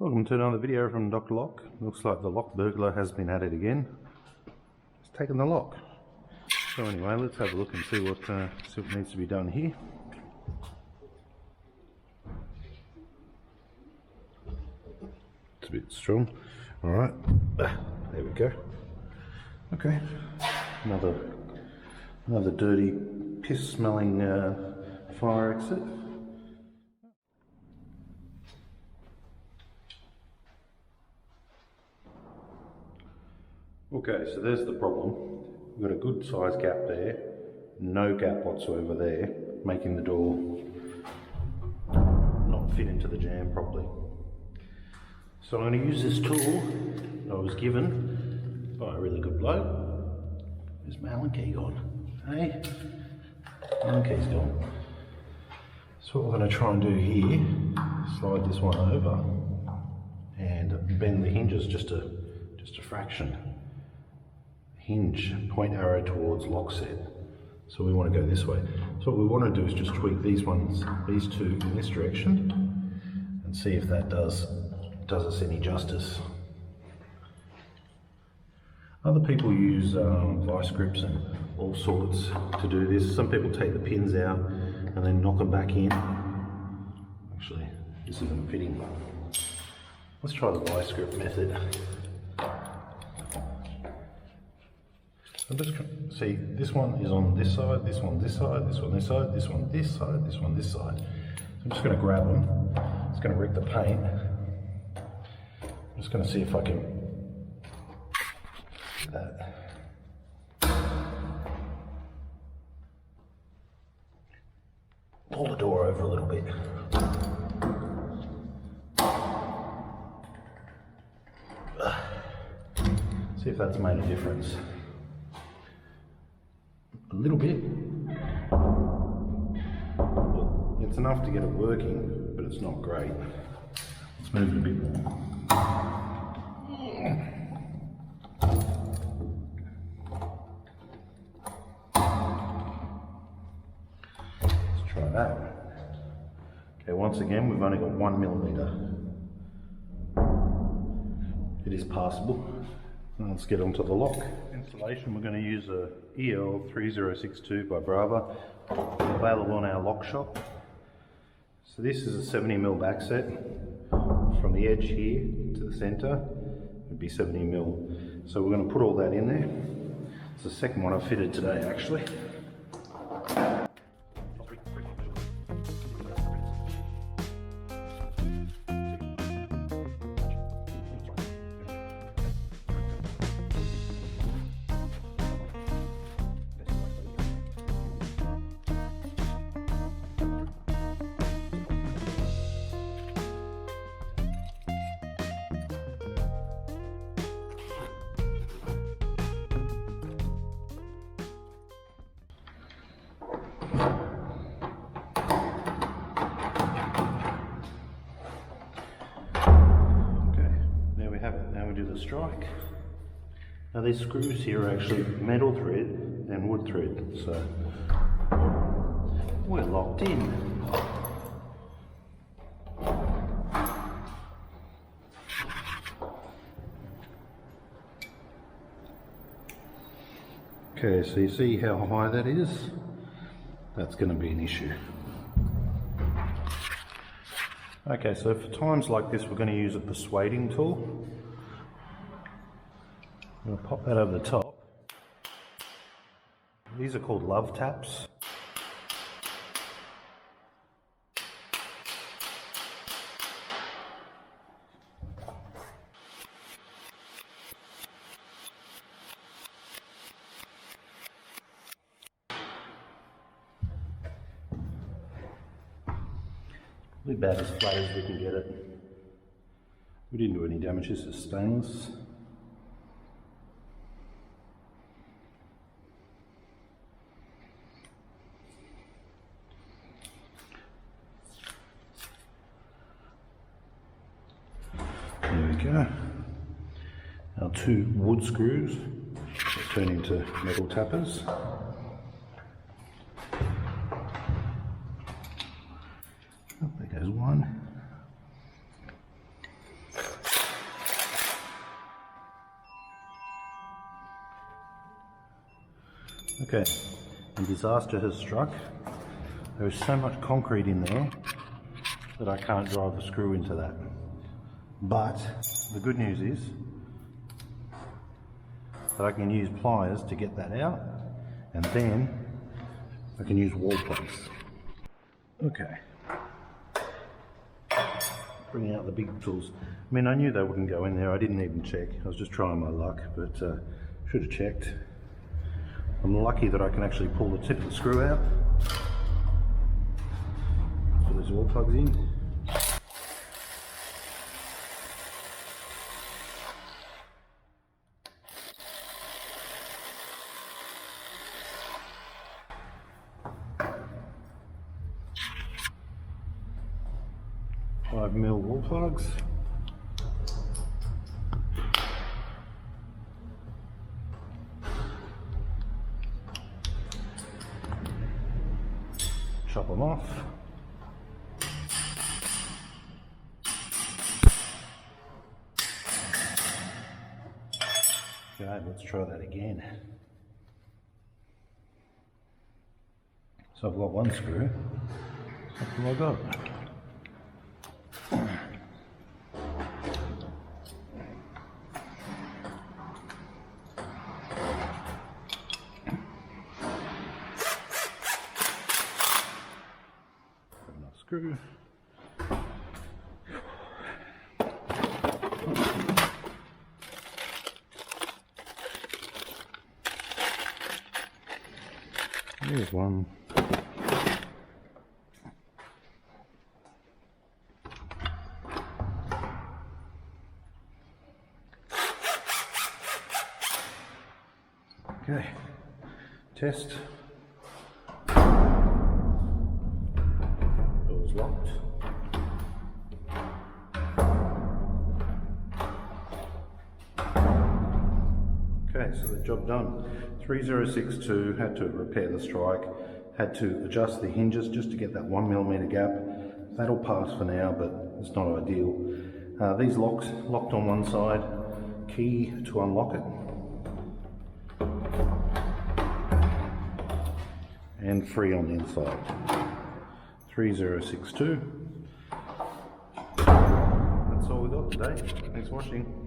Welcome to another video from Dr. Lock. Looks like the lock burglar has been at it again. It's taken the lock. So anyway, let's have a look and see what needs to be done here. It's a bit strong. Alright, there we go. Okay, another dirty, piss smelling fire exit. Okay, so there's the problem. We've got a good size gap there, no gap whatsoever there, making the door not fit into the jamb properly. So I'm going to use this tool that I was given by a really good bloke. Where's my Allen key gone? Hey? Allen key's gone. So what we're going to try and do here, slide this one over and bend the hinges just a fraction. Hinge, point arrow towards lock set. So we want to go this way. So what we want to do is just tweak these two in this direction and see if that does us any justice. Other people use vice grips and all sorts to do this. Some people take the pins out and then knock them back in. Actually, this isn't fitting. Let's try the vice grip method. I'm just see, this one is on this side, this one this side, this one this side, this one this side, this one this side. So I'm just going to grab them. It's going to wreck the paint. I'm just going to see if I can do that. Pull the door over a little bit. See if that's made a difference. A little bit. Well, it's enough to get it working, but it's not great. Let's move it a bit more. Let's try that. Okay, once again, we've only got 1 millimetre. It is passable. Let's get onto the lock. Installation, we're going to use a EL3062 by Brava, available on our lock shop. So this is a 70mm back set. From the edge here to the centre, it would be 70mm. So we're going to put all that in there. It's the second one I've fitted today actually. Now we do the strike. Now these screws here are actually metal thread and wood thread, so we're locked in. Okay, so you see how high that is? That's going to be an issue. Okay, so for times like this, we're going to use a persuading tool. I'm going to pop that over the top. These are called love taps. About as flat as we can get it. We didn't do any damage. This is stainless. There we go. Our 2 wood screws turn into metal tappers. There goes one. Okay, and disaster has struck. There is so much concrete in there that I can't drive the screw into that. But the good news is that I can use pliers to get that out, and then I can use wall plugs. Okay. Bringing out the big tools. I mean, I knew they wouldn't go in there. I didn't even check. I was just trying my luck, but should have checked. I'm lucky that I can actually pull the tip of the screw out. Put those wall plugs in. 5mm wall plugs. Chop them off. Okay, let's try that again. So I've got one screw. What have I got? Screw. Here's one. Okay, test. Door's locked. Okay, so the job done. 3062, had to repair the strike, had to adjust the hinges just to get that 1mm gap. That'll pass for now, but it's not ideal. These locks locked on one side, key to unlock it, and free on the inside. 3062. That's all we got today. Thanks for watching.